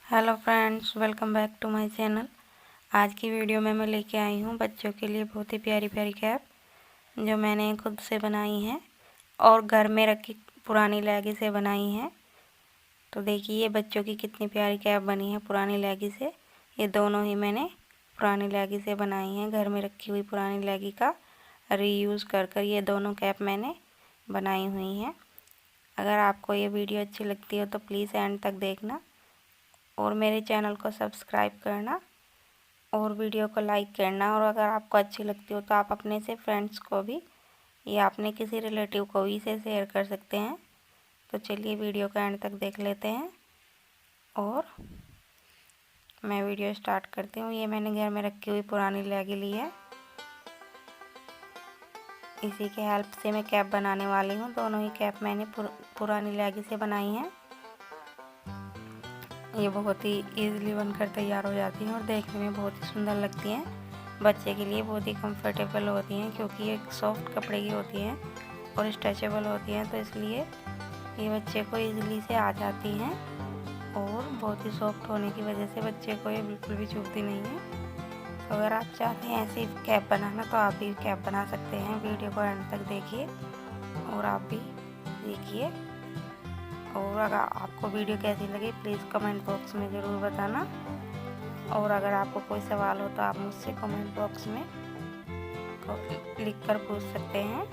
Hello friends, welcome back to my channel. आज की video में मैं लेके आई हूँ बच्चों के लिए बहुत ही प्यारी प्यारी कैप जो मैंने खुद से बनाई हैं और घर में रखी पुरानी लेगी से बनाई हैं। तो देखिए ये बच्चों की कितनी प्यारी कैप बनी है पुरानी लेगी से। ये दोनों ही मैंने पुरानी लेगी से बनाई हैं। घर में रखी हुई पुरानी लेगी का रीयूज़ कर कर ये दोनों कैप मैंने बनाई हुई हैं। अगर आपको ये वीडियो अच्छी लगती हो तो प्लीज़ एंड तक देखना और मेरे चैनल को सब्सक्राइब करना और वीडियो को लाइक करना। और अगर आपको अच्छी लगती हो तो आप अपने से फ्रेंड्स को भी या अपने किसी रिलेटिव को भी इसे शेयर कर सकते हैं। तो चलिए वीडियो का एंड तक देख लेते हैं और मैं वीडियो स्टार्ट करती हूँ। ये मैंने घर में रखी हुई पुरानी लेगी ली है, इसी के हेल्प से मैं कैप बनाने वाली हूँ। दोनों ही कैप मैंने पुरानी लेगी से बनाई हैं। ये बहुत ही इजीली बनकर तैयार हो जाती हैं और देखने में बहुत ही सुंदर लगती हैं। बच्चे के लिए बहुत ही कंफर्टेबल होती हैं क्योंकि ये सॉफ्ट कपड़े की होती हैं और स्ट्रेचेबल होती हैं, तो इसलिए ये बच्चे को इजीली से आ जाती हैं और बहुत ही सॉफ्ट होने की वजह से बच्चे को ये बिल्कुल भी चुभती नहीं है। तो अगर आप चाहते हैं ऐसी कैप बनाना तो आप भी कैप बना सकते हैं। वीडियो को एंड तक देखिए और आप भी देखिए। और अगर आपको वीडियो कैसी लगी प्लीज़ कमेंट बॉक्स में ज़रूर बताना। और अगर आपको कोई सवाल हो तो आप मुझसे कमेंट बॉक्स में लिख कर पूछ सकते हैं।